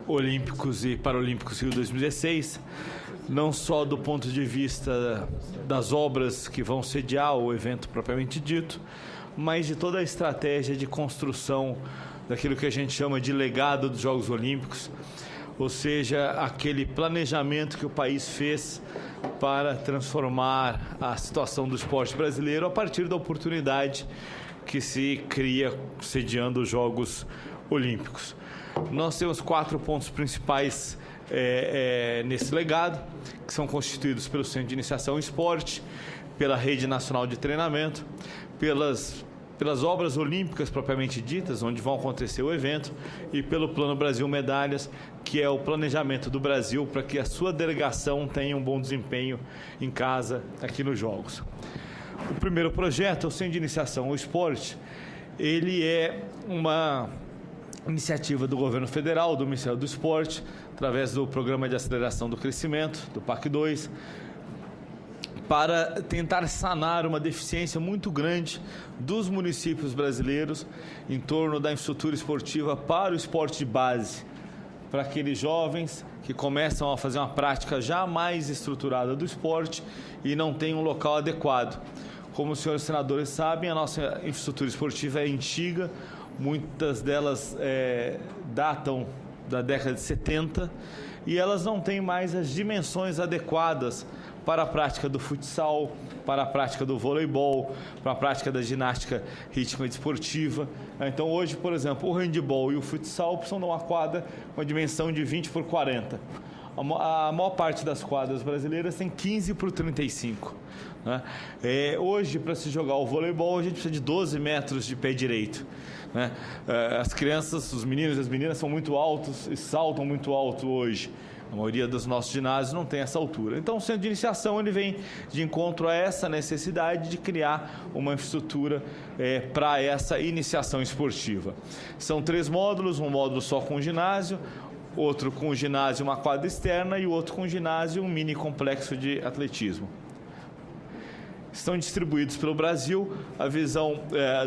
Olímpicos e Paralímpicos Rio 2016, não só do ponto de vista das obras que vão sediar o evento propriamente dito, mas de toda a estratégia de construção daquilo que a gente chama de legado dos Jogos Olímpicos, ou seja, aquele planejamento que o país fez para transformar a situação do esporte brasileiro a partir da oportunidade que se cria sediando os Jogos Olímpicos. Nós temos 4 pontos principais nesse legado, que são constituídos pelo Centro de Iniciação em Esporte, pela Rede Nacional de Treinamento, pelas obras olímpicas propriamente ditas, onde vão acontecer o evento, e pelo Plano Brasil Medalhas, que é o planejamento do Brasil para que a sua delegação tenha um bom desempenho em casa, aqui nos Jogos. O primeiro projeto, o Centro de Iniciação ao Esporte, ele é uma iniciativa do governo federal, do Ministério do Esporte, através do Programa de Aceleração do Crescimento, do PAC 2, para tentar sanar uma deficiência muito grande dos municípios brasileiros em torno da infraestrutura esportiva para o esporte de base, para aqueles jovens que começam a fazer uma prática já mais estruturada do esporte e não têm um local adequado. Como os senhores senadores sabem, a nossa infraestrutura esportiva é antiga, muitas delas datam da década de 70 e elas não têm mais as dimensões adequadas para a prática do futsal, para a prática do voleibol, para a prática da ginástica rítmica esportiva. Então hoje, por exemplo, o handebol e o futsal precisam de uma quadra com a dimensão de 20 por 40. A maior parte das quadras brasileiras tem 15 por 35. Né? Hoje, para se jogar o voleibol, a gente precisa de 12 metros de pé direito. Né? As crianças, os meninos e as meninas são muito altos e saltam muito alto hoje. A maioria dos nossos ginásios não tem essa altura. Então, o Centro de Iniciação ele vem de encontro a essa necessidade de criar uma infraestrutura para essa iniciação esportiva. São 3 módulos, um módulo só com ginásio, outro com ginásio e uma quadra externa e outro com ginásio e um mini complexo de atletismo. Estão distribuídos pelo Brasil. A visão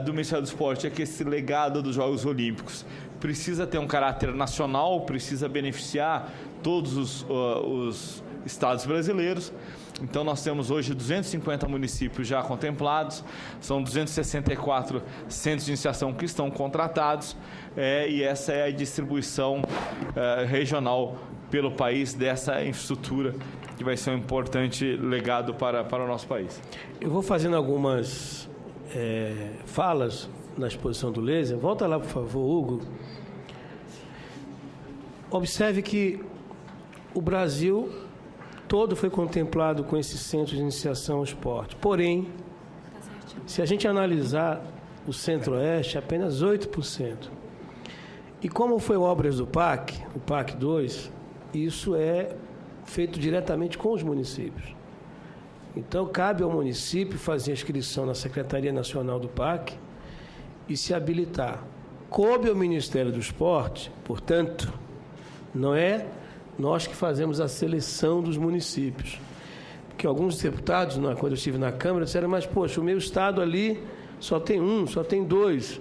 do Ministério do Esporte é que esse legado dos Jogos Olímpicos precisa ter um caráter nacional, precisa beneficiar todos os estados brasileiros. Então, nós temos hoje 250 municípios já contemplados, são 264 centros de iniciação que estão contratados, e essa é a distribuição regional pelo país dessa infraestrutura, que vai ser um importante legado para o nosso país. Eu vou fazendo algumas falas na exposição do laser. Volta lá, por favor, Hugo. Observe que o Brasil todo foi contemplado com esse centro de iniciação ao esporte. Porém, se a gente analisar o Centro-Oeste, apenas 8%. E como foi obras do PAC, o PAC 2, isso é feito diretamente com os municípios. Então, cabe ao município fazer a inscrição na Secretaria Nacional do PAC e se habilitar. Coube ao Ministério do Esporte, portanto, não é nós que fazemos a seleção dos municípios. Porque alguns deputados, quando eu estive na Câmara, disseram, mas, poxa, o meu estado ali só tem 1, só tem 2.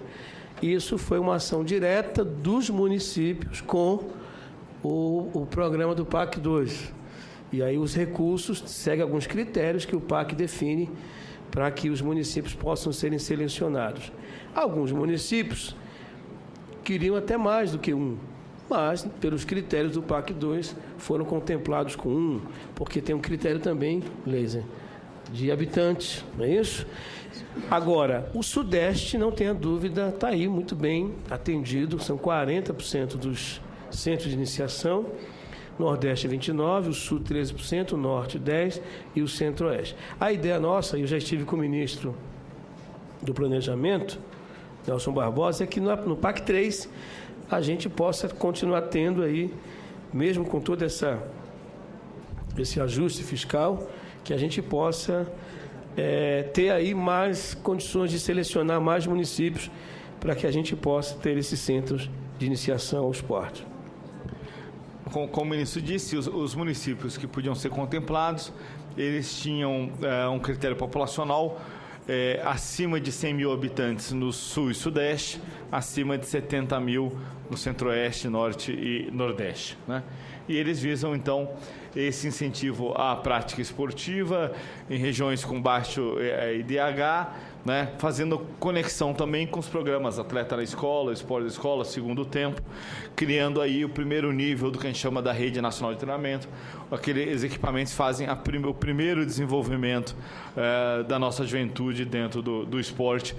Isso foi uma ação direta dos municípios com o programa do PAC 2. E aí os recursos seguem alguns critérios que o PAC define para que os municípios possam serem selecionados. Alguns municípios queriam até mais do que 1, mas, pelos critérios do PAC 2, foram contemplados com 1, porque tem um critério também, laser, de habitantes, não é isso? Agora, o Sudeste, não tenha dúvida, está aí muito bem atendido, são 40% dos centros de iniciação, Nordeste 29%, o Sul 13%, o Norte 10% e o Centro-Oeste. A ideia nossa, eu já estive com o ministro do Planejamento, Nelson Barbosa, é que no PAC 3 a gente possa continuar tendo aí, mesmo com todo esse ajuste fiscal, que a gente possa ter aí mais condições de selecionar mais municípios para que a gente possa ter esses centros de iniciação ao esporte. Como o ministro disse, os municípios que podiam ser contemplados, eles tinham um critério populacional acima de 100 mil habitantes no Sul e Sudeste, acima de 70 mil no Centro-Oeste, Norte e Nordeste, né? E eles visam, então, esse incentivo à prática esportiva em regiões com baixo IDH, né? Fazendo conexão também com os programas Atleta na Escola, Esporte na Escola, Segundo Tempo, criando aí o primeiro nível do que a gente chama da Rede Nacional de Treinamento. Aqueles equipamentos fazem o primeiro desenvolvimento da nossa juventude dentro do esporte.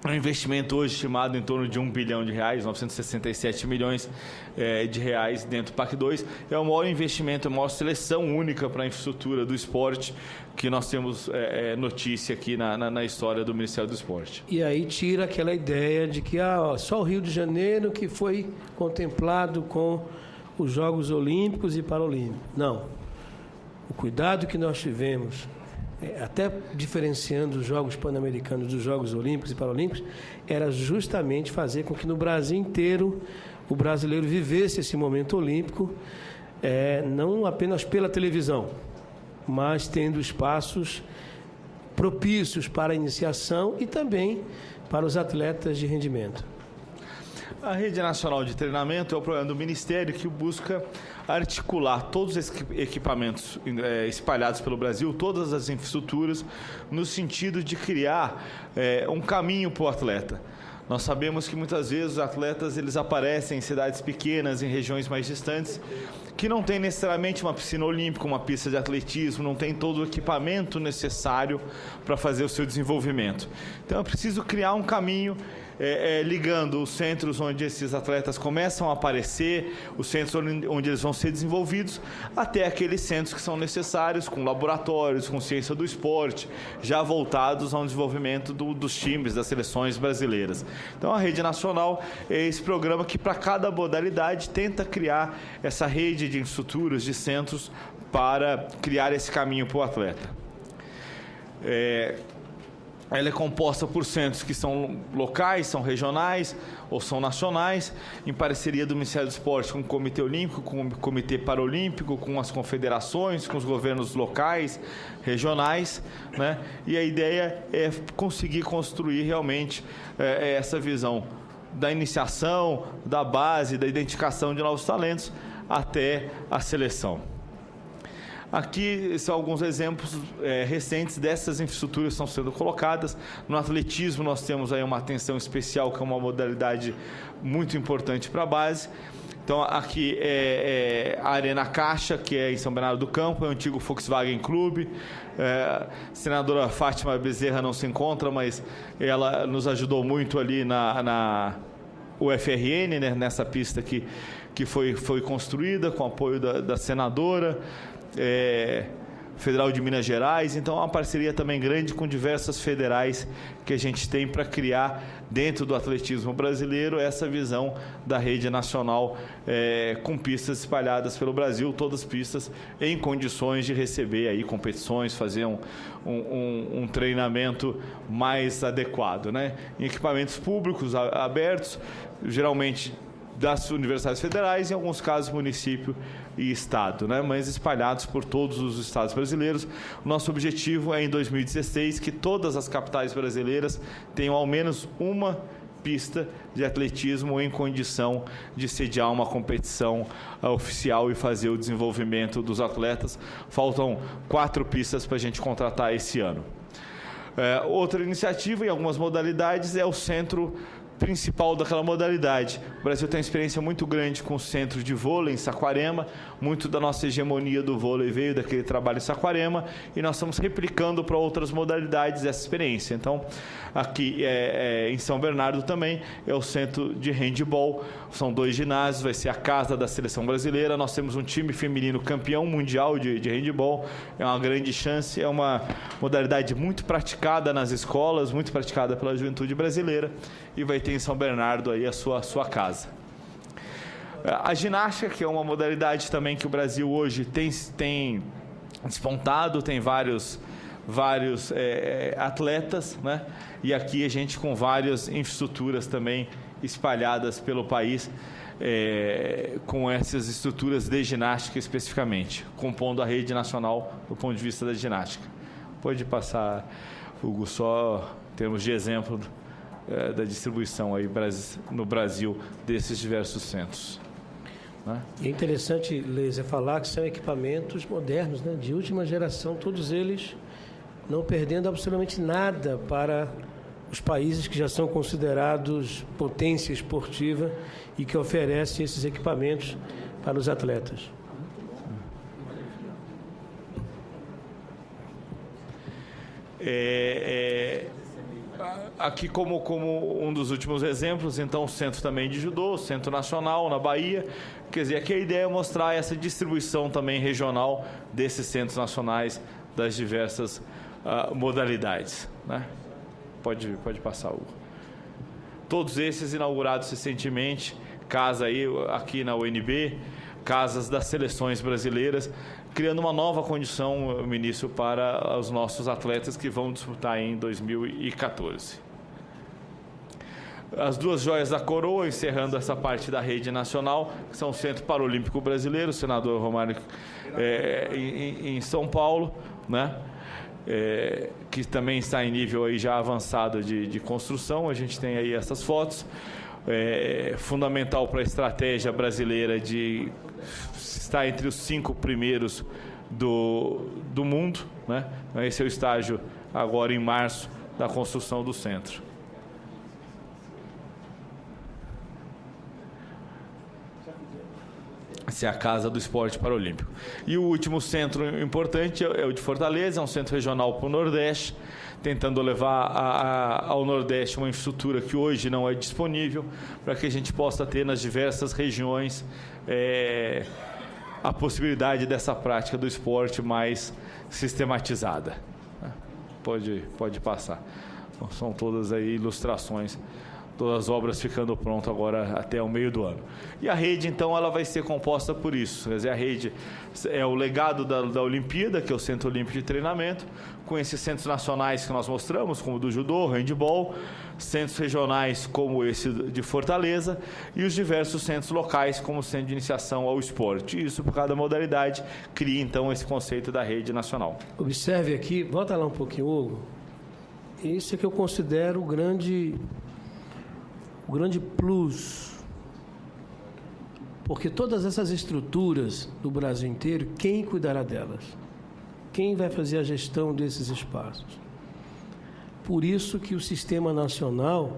Um investimento hoje estimado em torno de R$1 bilhão, 967 milhões de reais dentro do PAC 2. É o maior investimento, a maior seleção única para a infraestrutura do esporte que nós temos notícia aqui na história do Ministério do Esporte. E aí tira aquela ideia de que só o Rio de Janeiro que foi contemplado com os Jogos Olímpicos e Paralímpicos. Não. O cuidado que nós tivemos, até diferenciando os Jogos Pan-Americanos dos Jogos Olímpicos e Paralímpicos, era justamente fazer com que no Brasil inteiro o brasileiro vivesse esse momento olímpico, não apenas pela televisão, mas tendo espaços propícios para a iniciação e também para os atletas de rendimento. A Rede Nacional de Treinamento é o programa do Ministério que busca articular todos os equipamentos espalhados pelo Brasil, todas as infraestruturas, no sentido de criar um caminho para o atleta. Nós sabemos que muitas vezes os atletas eles aparecem em cidades pequenas, em regiões mais distantes, que não tem necessariamente uma piscina olímpica, uma pista de atletismo, não tem todo o equipamento necessário para fazer o seu desenvolvimento. Então é preciso criar um caminho ligando os centros onde esses atletas começam a aparecer, os centros onde eles vão ser desenvolvidos, até aqueles centros que são necessários, com laboratórios, com ciência do esporte, já voltados ao desenvolvimento dos times, das seleções brasileiras. Então a Rede Nacional é esse programa que para cada modalidade tenta criar essa rede de infraestruturas, de centros, para criar esse caminho para o atleta. Ela é composta por centros que são locais, são regionais ou são nacionais, em parceria do Ministério do Esporte com o Comitê Olímpico, com o Comitê Paralímpico, com as confederações, com os governos locais, regionais, né? E a ideia é conseguir construir realmente essa visão da iniciação, da base, da identificação de novos talentos até a seleção. Aqui são alguns exemplos recentes dessas infraestruturas que estão sendo colocadas. No atletismo nós temos aí uma atenção especial, que é uma modalidade muito importante para a base. Então aqui a Arena Caixa, que é em São Bernardo do Campo, é o antigo Volkswagen Clube. A senadora Fátima Bezerra não se encontra, mas ela nos ajudou muito ali na UFRN, né, nessa pista que foi construída com o apoio da senadora. Federal de Minas Gerais, então é uma parceria também grande com diversas federais que a gente tem para criar dentro do atletismo brasileiro essa visão da rede nacional com pistas espalhadas pelo Brasil, todas pistas em condições de receber aí competições, fazer um treinamento mais adequado, né? Em equipamentos públicos abertos, geralmente das universidades federais, em alguns casos município e estado, né? Mas espalhados por todos os estados brasileiros. O nosso objetivo é, em 2016, que todas as capitais brasileiras tenham ao menos uma pista de atletismo em condição de sediar uma competição oficial e fazer o desenvolvimento dos atletas. Faltam 4 pistas para a gente contratar esse ano. Outra iniciativa, em algumas modalidades, é o centro principal daquela modalidade. O Brasil tem uma experiência muito grande com o centro de vôlei em Saquarema, muito da nossa hegemonia do vôlei veio daquele trabalho em Saquarema e nós estamos replicando para outras modalidades essa experiência. Então, aqui em São Bernardo também é o centro de handebol, são 2 ginásios, vai ser a casa da seleção brasileira, nós temos um time feminino campeão mundial de handebol, é uma grande chance, é uma modalidade muito praticada nas escolas, muito praticada pela juventude brasileira e vai ter em São Bernardo aí a sua casa. A ginástica, que é uma modalidade também que o Brasil hoje tem despontado, tem vários atletas, né? E aqui a gente com várias infraestruturas também espalhadas pelo país, com essas estruturas de ginástica especificamente, compondo a rede nacional do ponto de vista da ginástica. Pode passar, Hugo, só em termos de exemplo da distribuição aí no Brasil desses diversos centros. Né? É interessante, Leisa, falar que são equipamentos modernos, né, de última geração, todos eles não perdendo absolutamente nada para os países que já são considerados potência esportiva e que oferecem esses equipamentos para os atletas. Aqui como um dos últimos exemplos, então, o Centro também de Judô, o Centro Nacional na Bahia. Quer dizer, aqui a ideia é mostrar essa distribuição também regional desses centros nacionais das diversas modalidades. Né? Pode passar, Hugo. Todos esses inaugurados recentemente, casa aí aqui na UNB, casas das seleções brasileiras, criando uma nova condição, ministro, para os nossos atletas que vão disputar em 2014. As duas joias da coroa, encerrando essa parte da rede nacional, que são o Centro Paralímpico Brasileiro, o senador Romário em São Paulo, né? Que também está em nível aí já avançado de construção. A gente tem aí essas fotos. Fundamental para a estratégia brasileira de estar entre os 5 primeiros do mundo, né? Esse é o estágio agora em março da construção do centro. Essa é a Casa do Esporte Paralímpico. E o último centro importante é o de Fortaleza, é um centro regional para o Nordeste, tentando levar ao Nordeste uma infraestrutura que hoje não é disponível, para que a gente possa ter nas diversas regiões a possibilidade dessa prática do esporte mais sistematizada. Pode passar. São todas aí ilustrações, todas as obras ficando prontas agora até o meio do ano. E a rede, então, ela vai ser composta por isso. Quer dizer, a rede é o legado da Olimpíada, que é o Centro Olímpico de Treinamento, com esses centros nacionais que nós mostramos, como o do judô, handebol, centros regionais como esse de Fortaleza e os diversos centros locais como o Centro de Iniciação ao Esporte. Isso, por cada modalidade, cria, então, esse conceito da rede nacional. Observe aqui, volta lá um pouquinho, Hugo. Isso é que eu considero o grande plus, porque todas essas estruturas do Brasil inteiro, quem cuidará delas? Quem vai fazer a gestão desses espaços? Por isso que o Sistema Nacional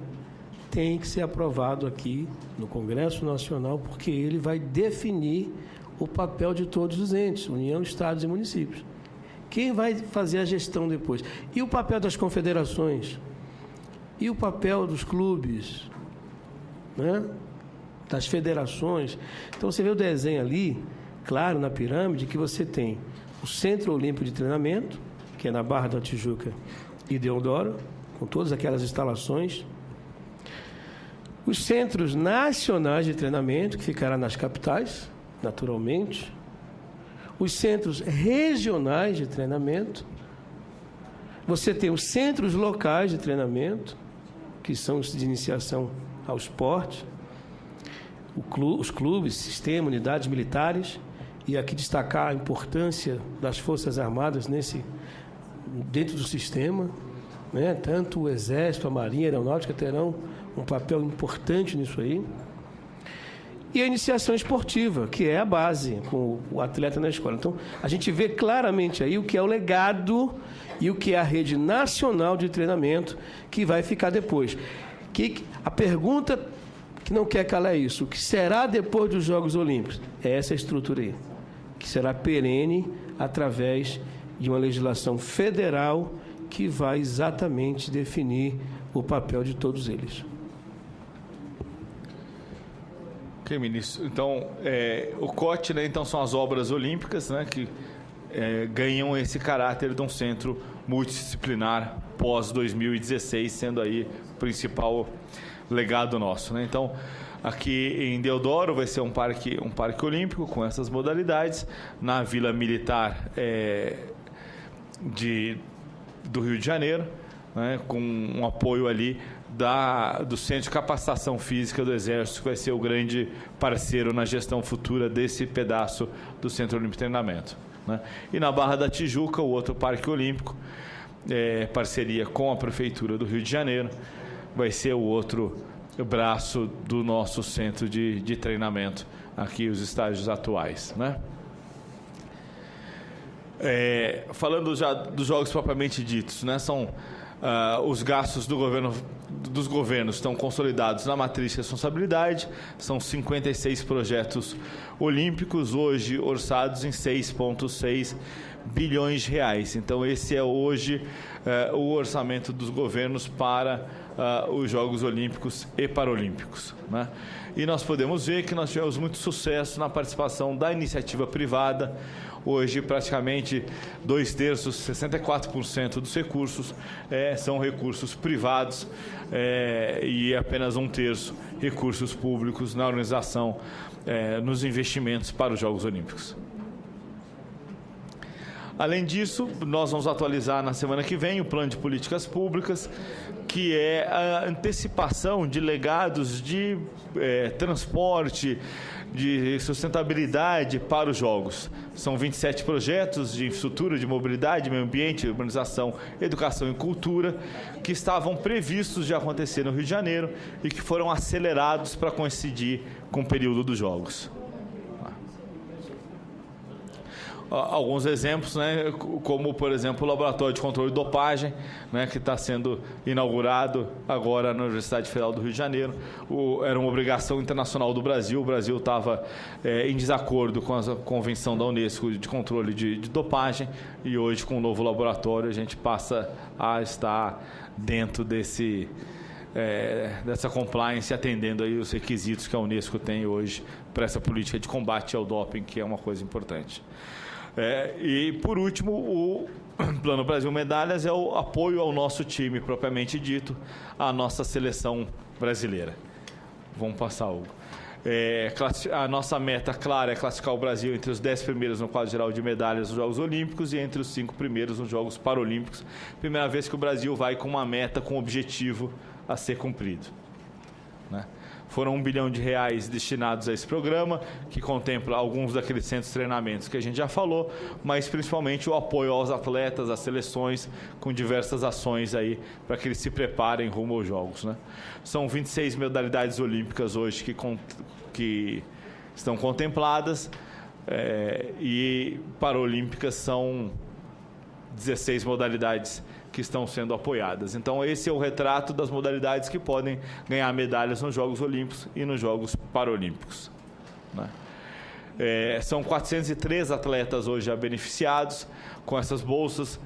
tem que ser aprovado aqui no Congresso Nacional, porque ele vai definir o papel de todos os entes, União, Estados e municípios. Quem vai fazer a gestão depois? E o papel das confederações? E o papel dos clubes? Né? Das federações. Então você vê o desenho ali, claro, na pirâmide, que você tem o Centro Olímpico de Treinamento, que é na Barra da Tijuca e Deodoro, com todas aquelas instalações. Os Centros Nacionais de Treinamento, que ficará nas capitais, naturalmente. Os Centros Regionais de Treinamento. Você tem os Centros Locais de Treinamento, que são os de iniciação ao esporte, os clubes, sistema, unidades militares, e aqui destacar a importância das Forças Armadas dentro do sistema, né? Tanto o Exército, a Marinha, a Aeronáutica terão um papel importante nisso aí. E a iniciação esportiva, que é a base, com o atleta na escola. Então, a gente vê claramente aí o que é o legado e o que é a rede nacional de treinamento que vai ficar depois. A pergunta que não quer calar é isso: o que será depois dos Jogos Olímpicos? É essa estrutura aí, que será perene através de uma legislação federal que vai exatamente definir o papel de todos eles. Ok, ministro. Então, o COT, né, então, são as obras olímpicas, né, que ganham esse caráter de um centro multidisciplinar pós-2016, sendo aí o principal legado nosso, né? Então, aqui em Deodoro vai ser um parque olímpico com essas modalidades. Na Vila Militar do Rio de Janeiro, né, com um apoio ali do Centro de Capacitação Física do Exército, que vai ser o grande parceiro na gestão futura desse pedaço do Centro Olímpico de Treinamento, né? E na Barra da Tijuca, o outro parque olímpico, parceria com a Prefeitura do Rio de Janeiro, vai ser o outro braço do nosso centro de treinamento, aqui os estágios atuais, né? Falando já dos jogos propriamente ditos, né? São os gastos dos governos estão consolidados na matriz de responsabilidade, são 56 projetos olímpicos, hoje orçados em 6,6 bilhões de reais. Então, esse é hoje o orçamento dos governos para os Jogos Olímpicos e Paralímpicos, né? E nós podemos ver que nós tivemos muito sucesso na participação da iniciativa privada. Hoje, praticamente 2/3, 64% dos recursos são recursos privados e apenas 1/3 recursos públicos na organização, nos investimentos para os Jogos Olímpicos. Além disso, nós vamos atualizar na semana que vem o plano de políticas públicas, que é a antecipação de legados de transporte, de sustentabilidade para os Jogos. São 27 projetos de infraestrutura, de mobilidade, meio ambiente, urbanização, educação e cultura, que estavam previstos de acontecer no Rio de Janeiro e que foram acelerados para coincidir com o período dos Jogos. Alguns exemplos, né, como, por exemplo, o Laboratório de Controle de Dopagem, né, que está sendo inaugurado agora na Universidade Federal do Rio de Janeiro. Era uma obrigação internacional do Brasil. O Brasil estava em desacordo com a Convenção da Unesco de Controle de Dopagem, e hoje, com o novo laboratório, a gente passa a estar dentro dessa compliance, atendendo aí os requisitos que a Unesco tem hoje para essa política de combate ao doping, que é uma coisa importante. E, por último, o Plano Brasil Medalhas é o apoio ao nosso time, propriamente dito, à nossa seleção brasileira. Vamos passar, Hugo. A nossa meta, clara, é classificar o Brasil entre os 10 primeiros no quadro geral de medalhas nos Jogos Olímpicos e entre os 5 primeiros nos Jogos Paralímpicos. Primeira vez que o Brasil vai com uma meta, com um objetivo a ser cumprido, né? Foram R$1 bilhão destinados a esse programa, que contempla alguns daqueles centros de treinamentos que a gente já falou, mas principalmente o apoio aos atletas, às seleções, com diversas ações aí para que eles se preparem rumo aos Jogos, né? São 26 modalidades olímpicas hoje que estão contempladas, e paralímpicas são 16 modalidades que estão sendo apoiadas. Então, esse é o retrato das modalidades que podem ganhar medalhas nos Jogos Olímpicos e nos Jogos Paralímpicos, né? São 403 atletas hoje já beneficiados com essas bolsas,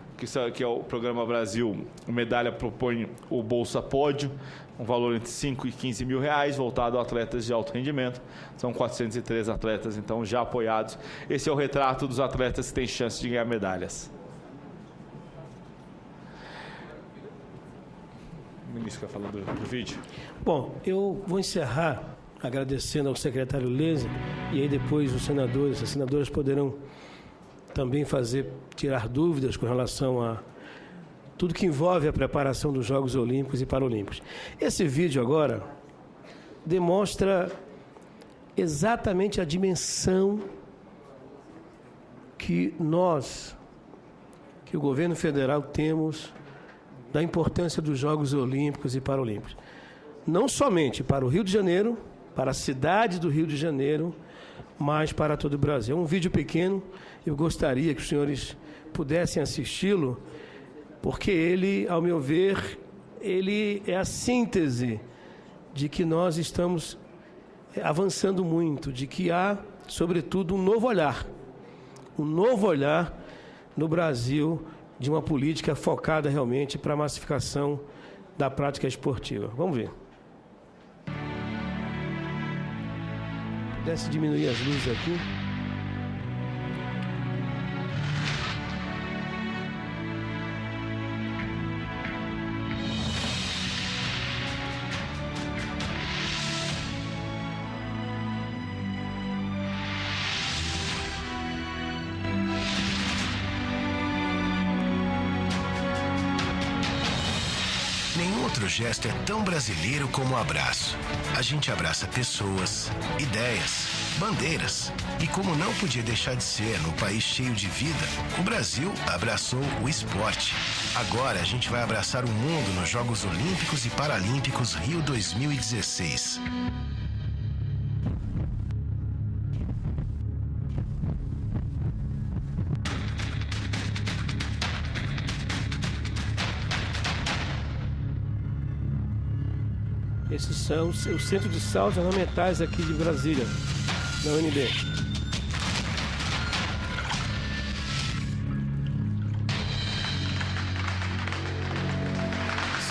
que é o Programa Brasil Medalha propõe o Bolsa Pódio, um valor entre 5 e 15 mil reais, voltado a atletas de alto rendimento. São 403 atletas, então, já apoiados. Esse é o retrato dos atletas que têm chance de ganhar medalhas. O ministro quer falar do vídeo? Bom, eu vou encerrar agradecendo ao secretário Lese, e aí depois os senadores, as senadoras poderão também tirar dúvidas com relação a tudo que envolve a preparação dos Jogos Olímpicos e Paralímpicos. Esse vídeo agora demonstra exatamente a dimensão que o governo federal temos da importância dos Jogos Olímpicos e Paralímpicos. Não somente para o Rio de Janeiro, para a cidade do Rio de Janeiro, mas para todo o Brasil. É um vídeo pequeno, eu gostaria que os senhores pudessem assisti-lo, porque ele, ao meu ver, ele é a síntese de que nós estamos avançando muito, de que há, sobretudo, um novo olhar no Brasil, de uma política focada realmente para a massificação da prática esportiva. Vamos ver. Pudesse diminuir as luzes aqui. Outro gesto é tão brasileiro como o abraço. A gente abraça pessoas, ideias, bandeiras. E como não podia deixar de ser num país cheio de vida, o Brasil abraçou o esporte. Agora a gente vai abraçar o mundo nos Jogos Olímpicos e Paralímpicos Rio 2016. Esses são os centros de saltos ornamentais aqui de Brasília, da UNB.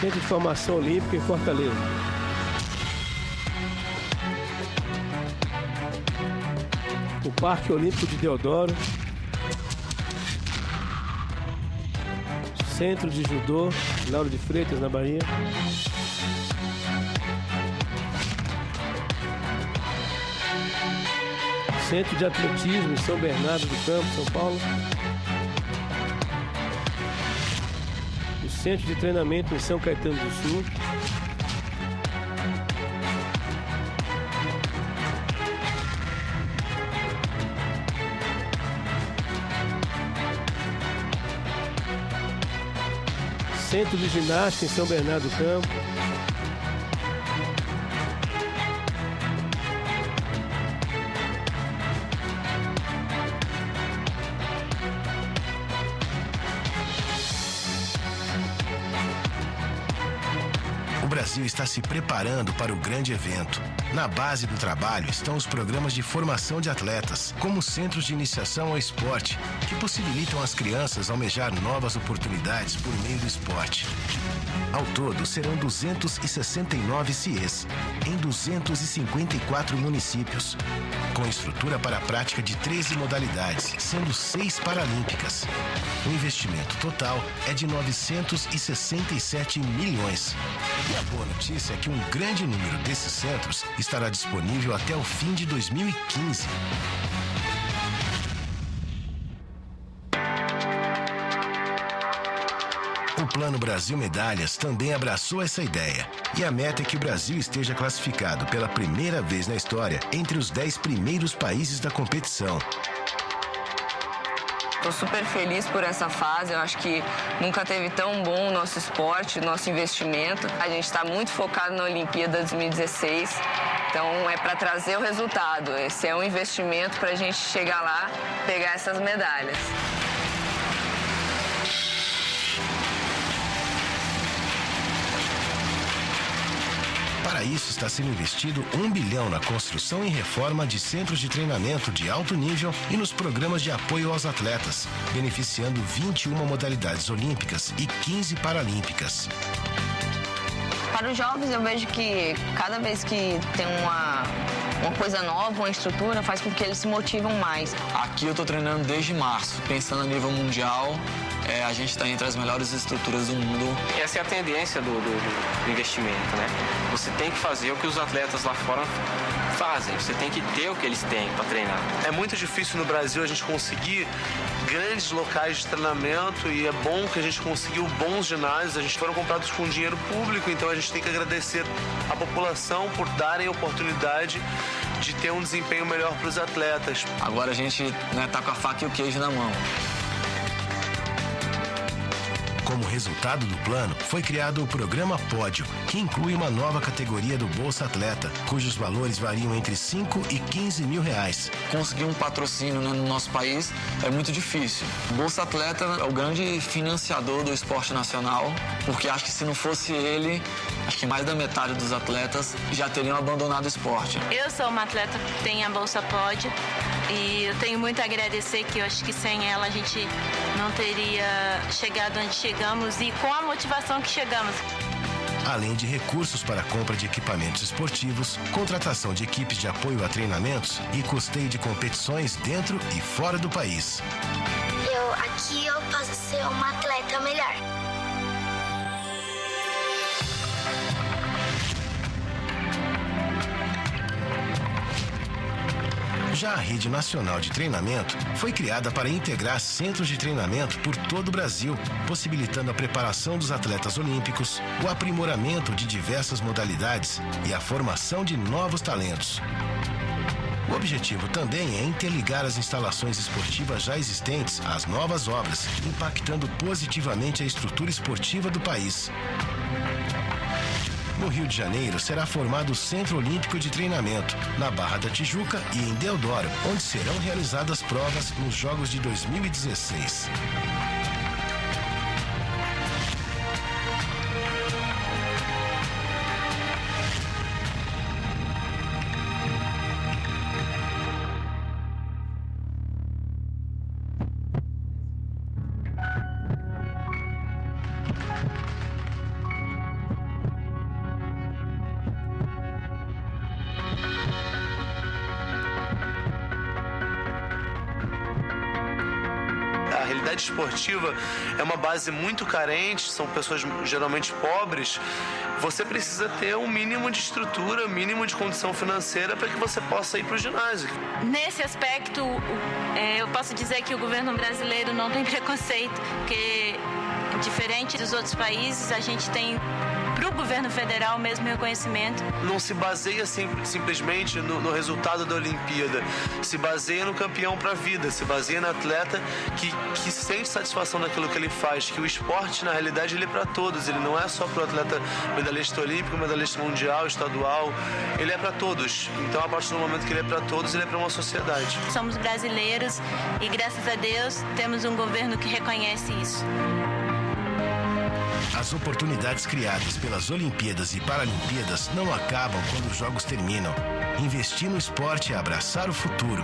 Centro de Formação Olímpica em Fortaleza. O Parque Olímpico de Deodoro. Centro de Judô, Lauro de Freitas, na Bahia. Centro de Atletismo em São Bernardo do Campo, São Paulo. O Centro de Treinamento em São Caetano do Sul. Centro de Ginástica em São Bernardo do Campo. O Brasil está se preparando para o grande evento. Na base do trabalho estão os programas de formação de atletas, como centros de iniciação ao esporte, que possibilitam às crianças almejar novas oportunidades por meio do esporte. Ao todo, serão 269 CIEs, em 254 municípios, com estrutura para a prática de 13 modalidades, sendo 6 paralímpicas. O investimento total é de 967 milhões. E a boa notícia é que um grande número desses centros estará disponível até o fim de 2015. O Plano Brasil Medalhas também abraçou essa ideia. E a meta é que o Brasil esteja classificado pela primeira vez na história entre os 10 primeiros países da competição. Estou super feliz por essa fase, eu acho que nunca teve tão bom o nosso esporte, nosso investimento. A gente está muito focado na Olimpíada 2016, então é para trazer o resultado. Esse é um investimento para a gente chegar lá, pegar essas medalhas. Para isso, está sendo investido R$1 bilhão na construção e reforma de centros de treinamento de alto nível e nos programas de apoio aos atletas, beneficiando 21 modalidades olímpicas e 15 paralímpicas. Para os jovens, eu vejo que cada vez que tem uma coisa nova, uma estrutura, faz com que eles se motivam mais. Aqui eu estou treinando desde março, pensando a nível mundial. A gente está entre as melhores estruturas do mundo. Essa é a tendência do investimento, né? Você tem que fazer o que os atletas lá fora fazem, você tem que ter o que eles têm para treinar. É muito difícil no Brasil a gente conseguir grandes locais de treinamento e é bom que a gente conseguiu bons ginásios. A gente foram comprados com dinheiro público, então a gente tem que agradecer a população por darem a oportunidade de ter um desempenho melhor para os atletas. Agora a gente tá com a faca e o queijo na mão. Como resultado do plano, foi criado o Programa Pódio, que inclui uma nova categoria do Bolsa Atleta, cujos valores variam entre R$5 e R$15 mil. Conseguir um patrocínio no nosso país é muito difícil. O Bolsa Atleta é o grande financiador do esporte nacional, porque acho que se não fosse ele, acho que mais da metade dos atletas já teriam abandonado o esporte. Eu sou uma atleta que tem a Bolsa Pódio e eu tenho muito a agradecer, que eu acho que sem ela a gente não teria chegado onde chegamos e com a motivação que chegamos. Além de recursos para a compra de equipamentos esportivos, contratação de equipes de apoio a treinamentos e custeio de competições dentro e fora do país. Aqui eu posso ser uma atleta melhor. Já a Rede Nacional de Treinamento foi criada para integrar centros de treinamento por todo o Brasil, possibilitando a preparação dos atletas olímpicos, o aprimoramento de diversas modalidades e a formação de novos talentos. O objetivo também é interligar as instalações esportivas já existentes às novas obras, impactando positivamente a estrutura esportiva do país. No Rio de Janeiro, será formado o Centro Olímpico de Treinamento, na Barra da Tijuca e em Deodoro, onde serão realizadas provas nos Jogos de 2016. A realidade esportiva é uma base muito carente, são pessoas geralmente pobres. Você precisa ter um mínimo de estrutura, um mínimo de condição financeira para que você possa ir para o ginásio. Nesse aspecto, eu posso dizer que o governo brasileiro não tem preconceito, porque, diferente dos outros países, a gente tem, para o governo federal, o mesmo reconhecimento. Não se baseia simplesmente no resultado da Olimpíada, se baseia no campeão para a vida, se baseia no atleta que sente satisfação naquilo que ele faz, que o esporte, na realidade, ele é para todos, ele não é só para o atleta medalhista olímpico, medalhista mundial, estadual, ele é para todos. Então, a partir do momento que ele é para todos, ele é para uma sociedade. Somos brasileiros e, graças a Deus, temos um governo que reconhece isso. As oportunidades criadas pelas Olimpíadas e Paralimpíadas não acabam quando os Jogos terminam. Investir no esporte é abraçar o futuro.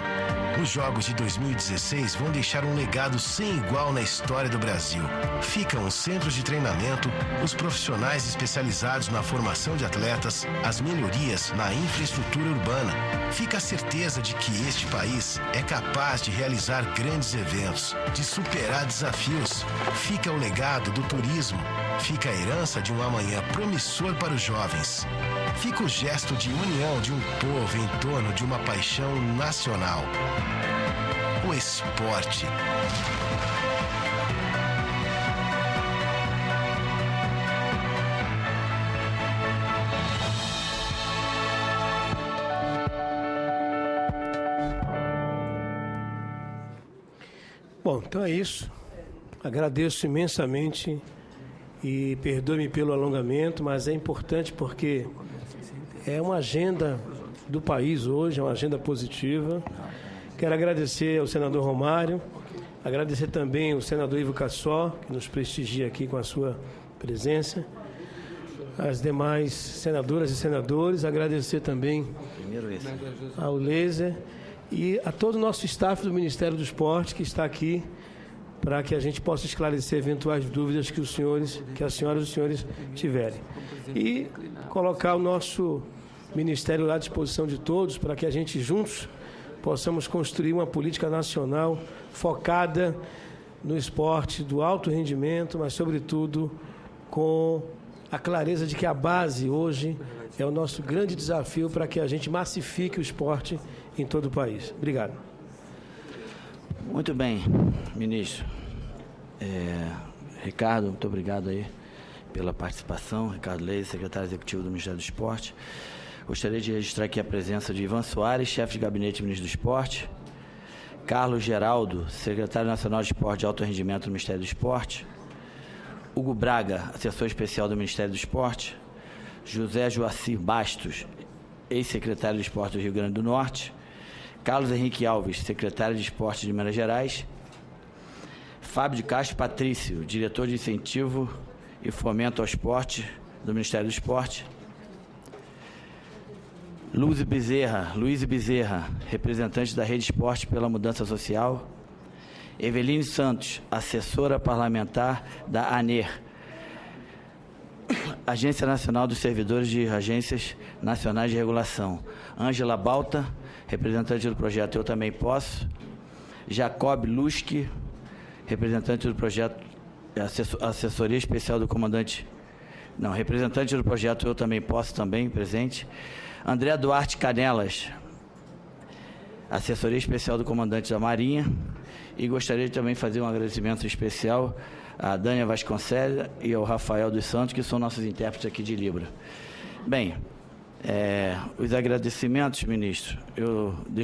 Os Jogos de 2016 vão deixar um legado sem igual na história do Brasil. Ficam os centros de treinamento, os profissionais especializados na formação de atletas, as melhorias na infraestrutura urbana. Fica a certeza de que este país é capaz de realizar grandes eventos, de superar desafios. Fica o legado do turismo. Fica a herança de um amanhã promissor para os jovens. Fica o gesto de união de um povo em torno de uma paixão nacional. O esporte. Bom, então é isso. Agradeço imensamente e perdoe-me pelo alongamento, mas é importante porque é uma agenda do país hoje, é uma agenda positiva. Quero agradecer ao senador Romário, agradecer também ao senador Ivo Cassó, que nos prestigia aqui com a sua presença, as demais senadoras e senadores, agradecer também ao Léser e a todo o nosso staff do Ministério do Esporte que está aqui para que a gente possa esclarecer eventuais dúvidas que as senhoras e os senhores tiverem. E colocar o nosso Ministério à disposição de todos para que a gente juntos possamos construir uma política nacional focada no esporte do alto rendimento, mas, sobretudo, com a clareza de que a base hoje é o nosso grande desafio para que a gente massifique o esporte em todo o país. Obrigado. Muito bem, ministro. Ricardo, muito obrigado aí pela participação. Ricardo Leite, secretário executivo do Ministério do Esporte. Gostaria de registrar aqui a presença de Ivan Soares, chefe de gabinete do Ministro do Esporte. Carlos Geraldo, secretário nacional de Esporte de Alto Rendimento do Ministério do Esporte. Hugo Braga, assessor especial do Ministério do Esporte. José Joacir Bastos, ex-secretário de Esporte do Rio Grande do Norte. Carlos Henrique Alves, secretário de Esporte de Minas Gerais. Fábio de Castro Patrício, diretor de Incentivo e Fomento ao Esporte do Ministério do Esporte. Luiz Bezerra, representante da Rede Esporte pela Mudança Social. Eveline Santos, assessora parlamentar da ANER, Agência Nacional dos Servidores de Agências Nacionais de Regulação. Ângela Balta, representante do projeto Eu Também Posso. Jacob Luski, representante do projeto, assessoria especial do comandante, representante do projeto Eu Também Posso, também presente. André Duarte Canelas, assessoria especial do comandante da Marinha. E gostaria de também fazer um agradecimento especial a Dânia Vasconcelos e ao Rafael dos Santos, que são nossos intérpretes aqui de Libra. Bem, os agradecimentos, ministro, eu deixo